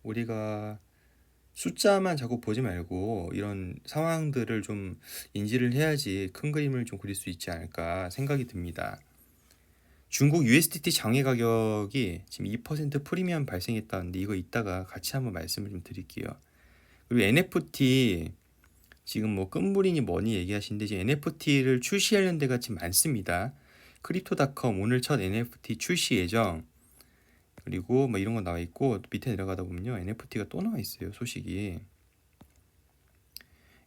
우리가 숫자만 자꾸 보지 말고 이런 상황들을 좀 인지를 해야지 큰 그림을 좀 그릴 수 있지 않을까 생각이 듭니다. 중국 USDT 장외 가격이 지금 2% 프리미엄 발생했다는데 이거 이따가 같이 한번 말씀을 좀 드릴게요. 그리고 NFT 지금 뭐 끝물이니 뭐니 얘기하시는데 지금 NFT를 출시하려는 데가 지금 많습니다. 크립토닷컴 오늘 첫 NFT 출시 예정, 그리고 뭐 이런 거 나와 있고 밑에 내려가다 보면요 NFT가 또 나와 있어요. 소식이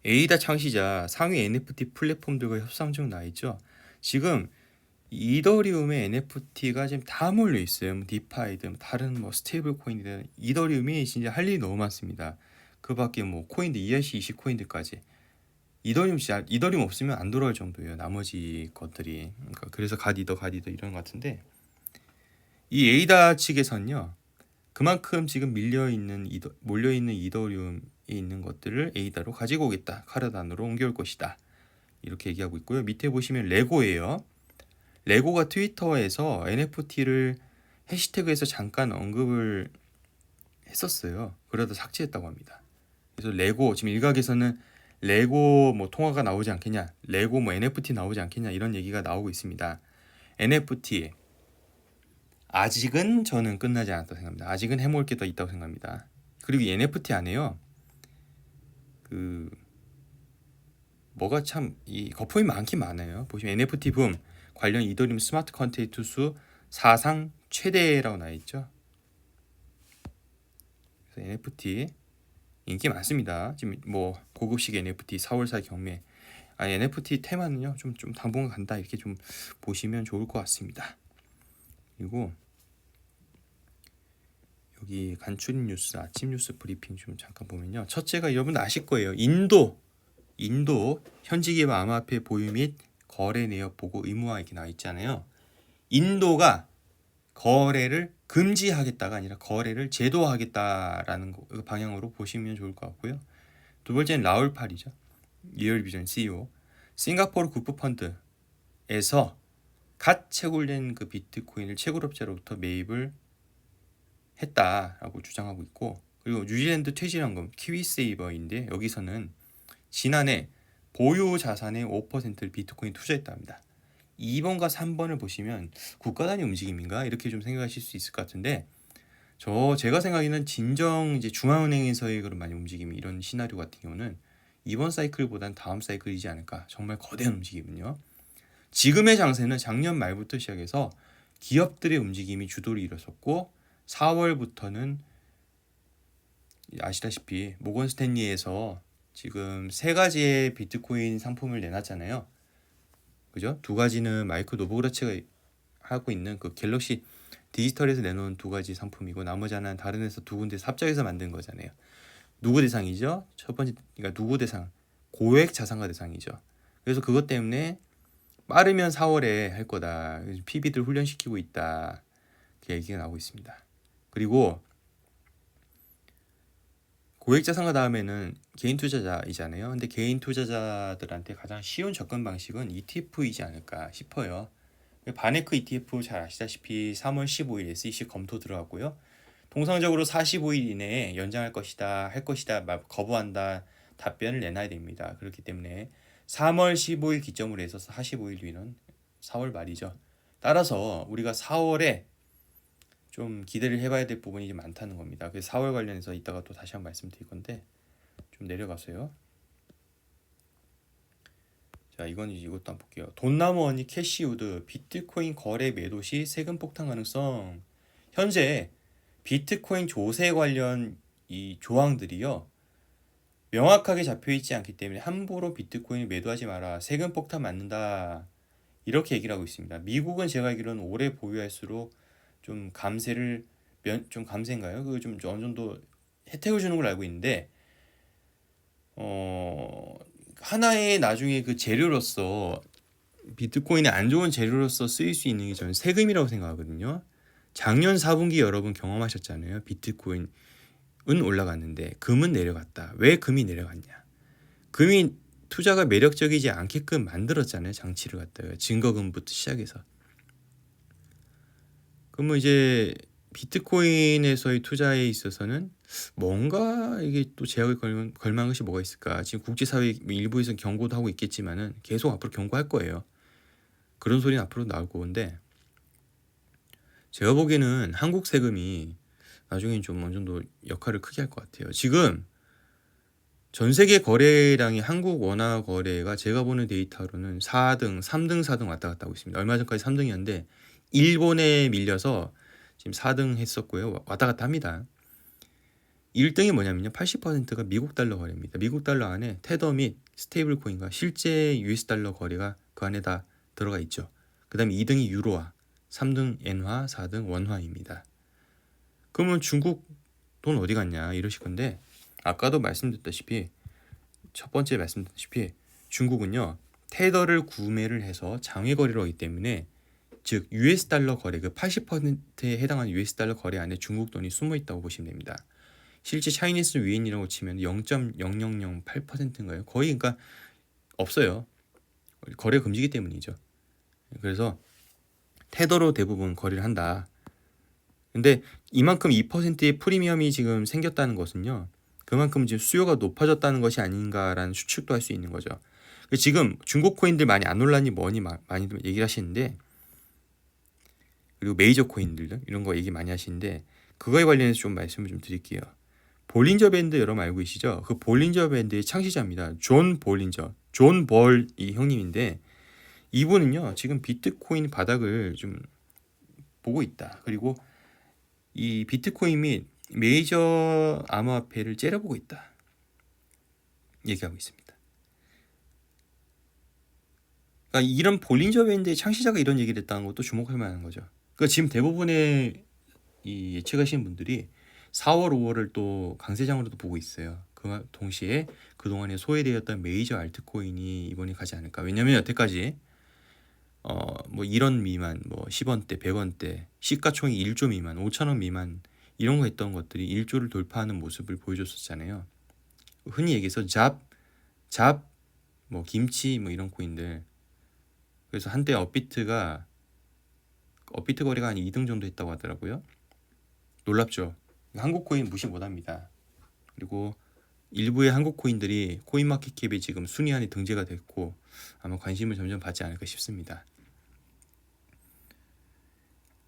에이다 창시자 상위 NFT 플랫폼들과 협상 중 나와 있죠. 지금 이더리움의 NFT가 지금 다 몰려 있어요. 뭐 디파이든 다른 뭐 스테이블 코인이든 이더리움이 진짜 할 일이 너무 많습니다. 그 밖에 뭐 코인들 ERC20 코인들까지 이더리움 진짜 이더리움 없으면 안 돌아올 정도예요. 나머지 것들이. 그러니까 그래서 갓이더 이런 것 같은데 이 에이다 측에서는요. 그만큼 지금 몰려 있는 이더리움에 있는 것들을 에이다로 가지고 오겠다. 카르단으로 옮겨올 것이다. 이렇게 얘기하고 있고요. 밑에 보시면 레고예요. 레고가 트위터에서 NFT를 해시태그에서 잠깐 언급을 했었어요. 그러다 삭제했다고 합니다. 그래서 레고 지금 일각에서는 레고 뭐 통화가 나오지 않겠냐, 레고 뭐 NFT 나오지 않겠냐 이런 얘기가 나오고 있습니다. NFT 아직은 저는 끝나지 않았다고 생각합니다. 아직은 해먹을 게 더 있다고 생각합니다. 그리고 이 NFT 안에요 그 뭐가 참 이 거품이 많긴 많아요. 보시면 NFT 붐 관련 이더리움 스마트 컨트랙트 수 사상 최대라고 나와 있죠. 그래서 NFT 인기 많습니다. 지금 뭐 고급식 NFT 4월사 경매, NFT 테마는요 좀 당분간 간다 이렇게 좀 보시면 좋을 것 같습니다. 그리고 여기 간추린 뉴스 아침 뉴스 브리핑 좀 잠깐 보면요. 첫째가 여러분 아실 거예요. 인도 현지 기업 암호화폐 보유 및 거래 내역 보고 의무화 이렇게 나와 있잖아요. 인도가 거래를 금지하겠다가 아니라 거래를 제도화하겠다라는 방향으로 보시면 좋을 것 같고요. 두 번째는 라울 팔이죠. 리얼비전 CEO. 싱가포르 국부펀드에서 갓 채굴된 그 비트코인을 채굴업자로부터 매입을 했다라고 주장하고 있고, 그리고 뉴질랜드 퇴직연금 키위세이버인데 여기서는 지난해 보유 자산의 5%를 비트코인 투자했다 합니다. 2번과 3번을 보시면 국가 단위 움직임인가 이렇게 좀 생각하실 수 있을 것 같은데 제가 생각에는 진정 이제 중앙은행에서의 그런 많이 움직임이 이런 시나리오 같은 경우는 이번 사이클보단 다음 사이클이지 않을까. 정말 거대한 움직임은요. 지금의 장세는 작년 말부터 시작해서 기업들의 움직임이 주도를 이뤘었고 4월부터는 아시다시피 모건 스탠리에서 지금 세 가지의 비트코인 상품을 내놨잖아요. 그죠? 두 가지는 마이크 노보그라츠가 하고 있는 그 갤럭시 디지털에서 내놓은 두 가지 상품이고 나머지 하나는 다른 회사 두 군데서 합작해서 만든 거잖아요. 누구 대상이죠? 첫 번째 그러니까 누구 대상? 고액 자산가 대상이죠. 그래서 그것 때문에 빠르면 4월에 할 거다. PB들 훈련시키고 있다. 그 얘기가 나오고 있습니다. 그리고 고액 자산가 다음에는 개인 투자자이잖아요. 근데 개인 투자자들한테 가장 쉬운 접근 방식은 ETF이지 않을까 싶어요. 바네크 ETF 잘 아시다시피 3월 15일 SEC 검토 들어갔고요. 통상적으로 45일 이내에 연장할 것이다, 할 것이다, 거부한다 답변을 내놔야 됩니다. 그렇기 때문에 3월 15일 기점으로 해서 45일 뒤는 4월 말이죠. 따라서 우리가 4월에 좀 기대를 해봐야 될 부분이 좀 많다는 겁니다. 그래서 4월 관련해서 이따가 또 다시 한번 말씀드릴 건데 좀 내려가세요. 자, 이것도 한번 볼게요. 돈나무 언니 캐시우드 비트코인 거래 매도 시 세금 폭탄 가능성. 현재 비트코인 조세 관련 이 조항들이요. 명확하게 잡혀있지 않기 때문에 함부로 비트코인을 매도하지 마라. 세금 폭탄 맞는다. 이렇게 얘기를 하고 있습니다. 미국은 제가 알기로는 오래 보유할수록 좀 감세인가요? 그 좀 어느 정도 혜택을 주는 걸 알고 있는데 하나의 나중에 그 재료로서 비트코인의 안 좋은 재료로서 쓰일 수 있는 게 저는 세금이라고 생각하거든요. 작년 4분기 여러분 경험하셨잖아요. 비트코인은 올라갔는데 금은 내려갔다. 왜 금이 내려갔냐? 금이 투자가 매력적이지 않게끔 만들었잖아요. 장치를 갖다가 증거금부터 시작해서. 그러면 이제 비트코인에서의 투자에 있어서는 뭔가 이게 또 제약을 걸만한 것이 뭐가 있을까? 지금 국제사회 일부에서 경고도 하고 있겠지만은 계속 앞으로 경고할 거예요. 그런 소리는 앞으로 나올 거건데 제가 보기에는 한국 세금이 나중에 좀 어느 정도 역할을 크게 할 것 같아요. 지금 전 세계 거래량이 한국 원화 거래가 제가 보는 데이터로는 4등, 3등, 4등 왔다 갔다 하고 있습니다. 얼마 전까지 3등이었는데 일본에 밀려서 지금 4등 했었고요. 왔다 갔다 합니다. 1등이 뭐냐면요. 80%가 미국 달러 거래입니다. 미국 달러 안에 테더 및 스테이블 코인과 실제 US 달러 거래가 그 안에 다 들어가 있죠. 그 다음에 2등이 유로화, 3등 엔화, 4등 원화입니다. 그러면 중국 돈 어디 갔냐 이러실 건데 아까도 말씀드렸다시피 첫 번째 말씀드렸다시피 중국은요. 테더를 구매를 해서 장외 거래를 하기 때문에 즉 US 달러 거래 그 80%에 해당하는 US 달러 거래 안에 중국 돈이 숨어 있다고 보시면 됩니다. 실제 차이니스 위엔이라고 치면 0.0008%인가요? 거의 그러니까 없어요. 거래 금지기 때문이죠. 그래서 테더로 대부분 거래를 한다. 근데 이만큼 2%의 프리미엄이 지금 생겼다는 것은요. 그만큼 지금 수요가 높아졌다는 것이 아닌가라는 추측도 할 수 있는 거죠. 지금 중국 코인들 많이 안 올랐니 뭐니 많이 얘기를 하시는데 그리고 메이저 코인들 이런 거 얘기 많이 하시는데 그거에 관련해서 좀 말씀을 좀 드릴게요. 볼린저 밴드 여러분 알고 계시죠? 그 볼린저 밴드의 창시자입니다. 존 볼린저. 존 벌 이 형님인데 이분은요. 지금 비트코인 바닥을 좀 보고 있다. 그리고 이 비트코인 및 메이저 암호화폐를 째려보고 있다. 얘기하고 있습니다. 그러니까 이런 볼린저 밴드의 창시자가 이런 얘기를 했다는 것도 주목할 만한 거죠. 그러니까 지금 대부분의 이 예측하시는 분들이 4월, 5월을 또 강세장으로도 보고 있어요. 그 동시에 그동안에 소외되었던 메이저 알트코인이 이번에 가지 않을까. 왜냐면 여태까지 뭐 1원 미만, 뭐 10원대, 100원대, 시가총액 1조 미만, 5천원 미만 이런 거 했던 것들이 1조를 돌파하는 모습을 보여줬었잖아요. 흔히 얘기해서 뭐 김치 뭐 이런 코인들. 그래서 한때 업비트 거래가 한 2등 정도 했다고 하더라고요. 놀랍죠. 한국 코인 무시 못합니다. 그리고 일부의 한국 코인들이 코인마켓캡에 지금 순위 안에 등재가 됐고 아마 관심을 점점 받지 않을까 싶습니다.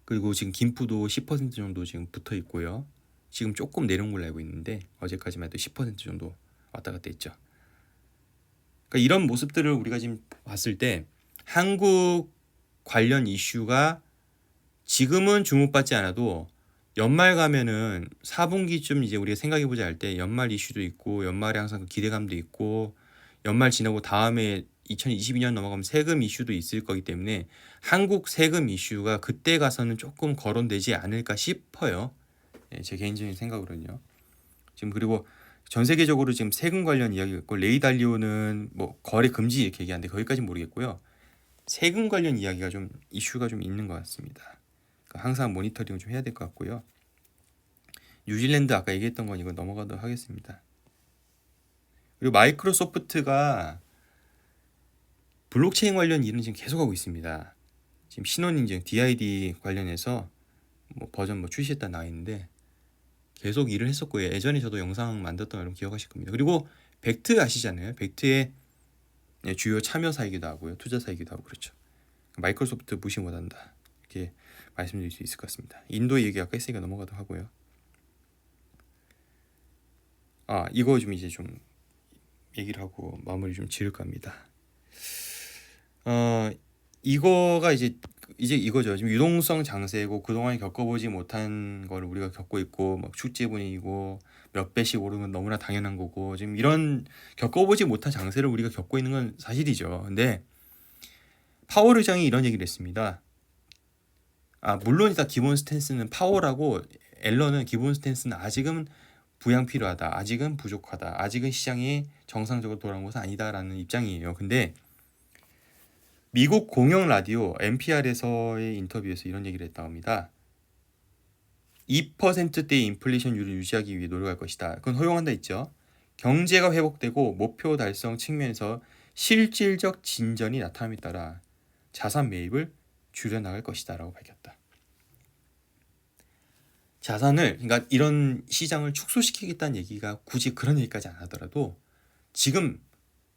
그리고 지금 김푸도 10% 정도 지금 붙어 있고요. 지금 조금 내려온 걸로 알고 있는데 어제까지만 해도 10% 정도 왔다 갔다 했죠. 그러니까 이런 모습들을 우리가 지금 봤을 때 한국 관련 이슈가 지금은 주목받지 않아도 연말 가면은 4분기쯤 이제 우리가 생각해보자 할 때 연말 이슈도 있고 연말에 항상 그 기대감도 있고 연말 지나고 다음에 2022년 넘어가면 세금 이슈도 있을 거기 때문에 한국 세금 이슈가 그때 가서는 조금 거론되지 않을까 싶어요. 예, 제 개인적인 생각으로는요. 지금 그리고 전 세계적으로 지금 세금 관련 이야기가 있고 레이 달리오는 뭐 거래 금지 이렇게 얘기하는데 거기까지는 모르겠고요. 세금 관련 이야기가 좀 이슈가 좀 있는 것 같습니다. 항상 모니터링을 좀 해야 될 것 같고요. 뉴질랜드 아까 얘기했던 건 이거 넘어가도록 하겠습니다. 그리고 마이크로소프트가 블록체인 관련 일은 지금 계속하고 있습니다. 지금 신원인증 DID 관련해서 뭐 버전 뭐 출시했다 나와 있는데 계속 일을 했었고요. 예전에 저도 영상 만들었던 거 여러분 기억하실 겁니다. 그리고 벡트 아시잖아요. 벡트의 주요 참여사이기도 하고요. 투자사이기도 하고 그렇죠. 마이크로소프트 무시 못한다. 이렇게 말씀드릴 수 있을 것 같습니다. 인도 얘기 아까 했으니까 넘어가도록 하고요. 이거 좀 이제 좀 얘기를 하고 마무리 좀 지을까 합니다. 이거가 이제 이거죠. 지금 유동성 장세고 그동안 겪어보지 못한 걸 우리가 겪고 있고 막 축제 분위기고 몇 배씩 오르는 건 너무나 당연한 거고 지금 이런 겪어보지 못한 장세를 우리가 겪고 있는 건 사실이죠. 근데 파월 의장이 이런 얘기를 했습니다. 물론 일단 기본 스탠스는 파월하고 앨런은 기본 스탠스는 아직은 부양 필요하다. 아직은 부족하다. 아직은 시장이 정상적으로 돌아온 것은 아니다라는 입장이에요. 근데 미국 공영 라디오 NPR에서의 인터뷰에서 이런 얘기를 했다고 합니다. 2%대의 인플레이션율을 유지하기 위해 노력할 것이다. 그건 허용한다 했죠. 경제가 회복되고 목표 달성 측면에서 실질적 진전이 나타남에 따라 자산 매입을 줄여나갈 것이다 라고 밝혔다. 자산을, 그러니까 이런 시장을 축소시키겠다는 얘기가 굳이 그런 얘기까지 안 하더라도 지금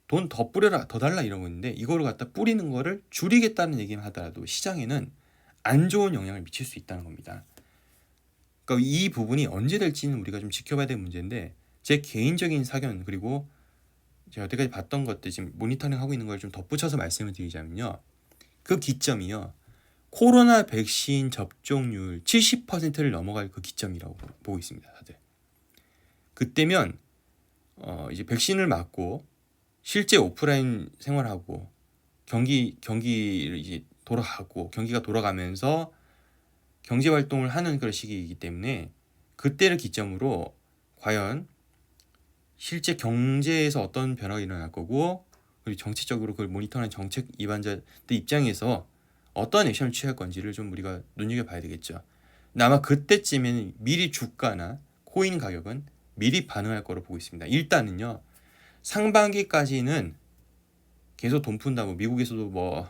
돈 더 뿌려라, 더 달라 이런 건데 이거를 갖다 뿌리는 거를 줄이겠다는 얘기만 하더라도 시장에는 안 좋은 영향을 미칠 수 있다는 겁니다. 그러니까 이 부분이 언제 될지는 우리가 좀 지켜봐야 될 문제인데, 제 개인적인 사견 그리고 제가 여태까지 봤던 것들 지금 모니터링 하고 있는 걸 좀 덧붙여서 말씀을 드리자면요, 그 기점이요, 코로나 백신 접종률 70%를 넘어갈 그 기점이라고 보고 있습니다. 다들 그때면 이제 백신을 맞고 실제 오프라인 생활하고 경기를 이제 돌아가고 경기가 돌아가면서 경제 활동을 하는 그런 시기이기 때문에 그때를 기점으로 과연 실제 경제에서 어떤 변화가 일어날 거고, 그리고 정책적으로 그걸 모니터하는 정책 입안자들 입장에서 어떤 액션을 취할 건지를 좀 우리가 눈여겨봐야 되겠죠. 근데 아마 그때쯤에는 미리 주가나 코인 가격은 미리 반응할 거로 보고 있습니다. 일단은요, 상반기까지는 계속 돈 푼다고, 미국에서도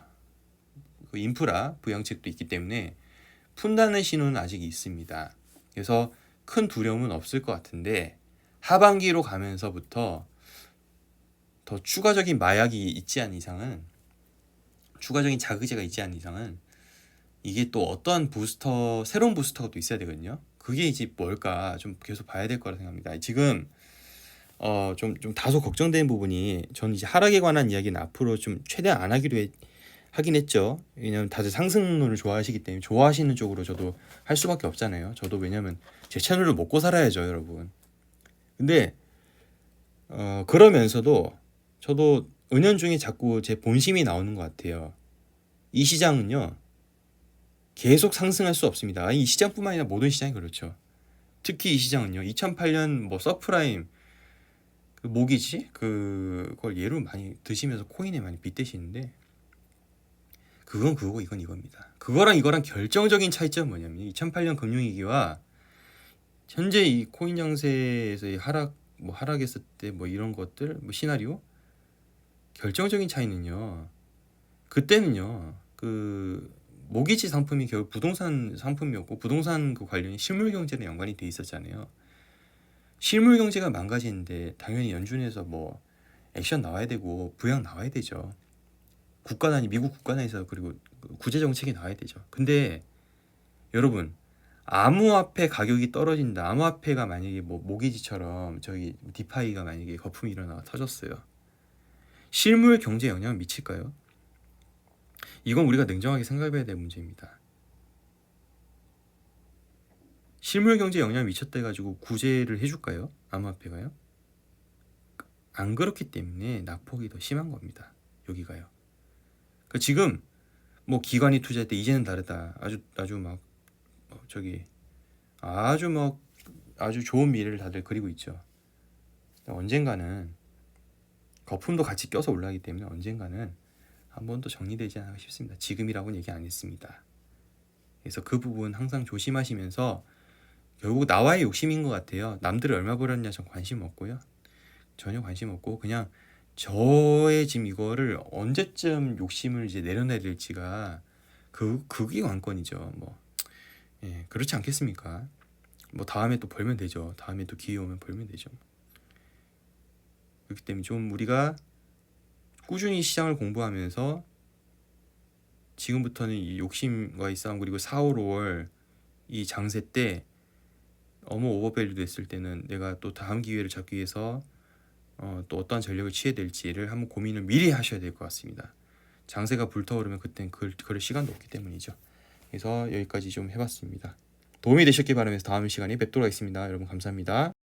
그 인프라 부양책도 있기 때문에 푼다는 신호는 아직 있습니다. 그래서 큰 두려움은 없을 것 같은데 하반기로 가면서부터 더 추가적인 마약이 있지 않은 이상은, 추가적인 자극제가 있지 않은 이상은 이게 또 어떠한 부스터, 새로운 부스터가 또 있어야 되거든요. 그게 이제 뭘까 좀 계속 봐야 될 거라 생각합니다. 지금 좀 다소 걱정되는 부분이, 저는 이제 하락에 관한 이야기는 앞으로 좀 최대한 안 하긴 했죠. 왜냐면 다들 상승론을 좋아하시기 때문에 좋아하시는 쪽으로 저도 할 수밖에 없잖아요. 저도 왜냐면 제 채널을 먹고 살아야죠, 여러분. 근데 그러면서도 저도 은연중에 자꾸 제 본심이 나오는 것 같아요. 이 시장은요, 계속 상승할 수 없습니다. 이 시장뿐만 아니라 모든 시장이 그렇죠. 특히 이 시장은요, 2008년 서프라임 그 모기지 그걸 예로 많이 드시면서 코인에 많이 빗대시는데, 그건 그거고 이건 이겁니다. 그거랑 이거랑 결정적인 차이점은 뭐냐면 2008년 금융위기와 현재 이 코인 장세에서의 하락했을 때 이런 것들 시나리오, 결정적인 차이는요, 그때는요 그 모기지 상품이 결국 부동산 상품이었고, 부동산 그 관련이 실물 경제랑 연관이 돼 있었잖아요. 실물 경제가 망가지는데 당연히 연준에서 액션 나와야 되고 부양 나와야 되죠. 미국 국가단위에서, 그리고 구제 정책이 나와야 되죠. 근데 여러분, 암호화폐 가격이 떨어진다. 암호화폐가 만약에 모기지처럼 저기 디파이가 만약에 거품이 일어나가 터졌어요. 실물 경제에 영향을 미칠까요? 이건 우리가 냉정하게 생각해야 될 문제입니다. 실물 경제에 영향을 미쳤다 해가지고 구제를 해줄까요? 암호화폐가요? 안 그렇기 때문에 낙폭이 더 심한 겁니다. 여기가요. 그러니까 지금 기관이 투자할 때 이제는 다르다. 아주 좋은 미래를 다들 그리고 있죠. 언젠가는 거품도 같이 껴서 올라가기 때문에 언젠가는 한 번 더 정리되지 않을까 싶습니다. 지금이라고는 얘기 안 했습니다. 그래서 그 부분 항상 조심하시면서, 결국 나와의 욕심인 것 같아요. 남들이 얼마 벌었냐 전 관심 없고요. 전혀 관심 없고 그냥 저의 지금 이거를 언제쯤 욕심을 이제 내려놔야 될지가 그게 관건이죠. 그렇지 않겠습니까? 다음에 또 벌면 되죠. 다음에 또 기회 오면 벌면 되죠. 그렇기 때문에 좀 우리가 꾸준히 시장을 공부하면서 지금부터는 이 욕심과의 싸움, 그리고 4, 5, 5월 이 장세 때 너무 오버밸류 됐을 때는 내가 또 다음 기회를 잡기 위해서 또 어떠한 전략을 취해야 될지를 한번 고민을 미리 하셔야 될 것 같습니다. 장세가 불타오르면 그땐 그럴 시간도 없기 때문이죠. 그래서 여기까지 좀 해봤습니다. 도움이 되셨길 바라면서 다음 시간에 뵙도록 하겠습니다. 여러분 감사합니다.